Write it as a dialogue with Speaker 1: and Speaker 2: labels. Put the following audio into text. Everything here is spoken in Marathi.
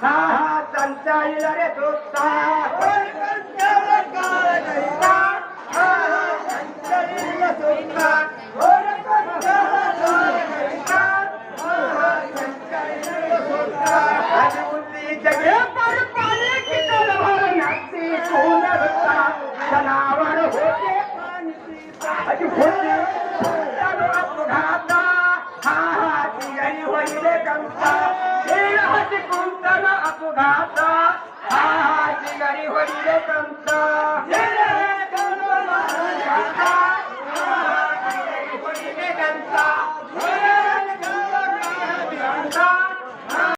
Speaker 1: हा हा चंचाईल रे दोस्ता जनावर होते अपघात हा हा ती होईल कंसा कुंतन अपघात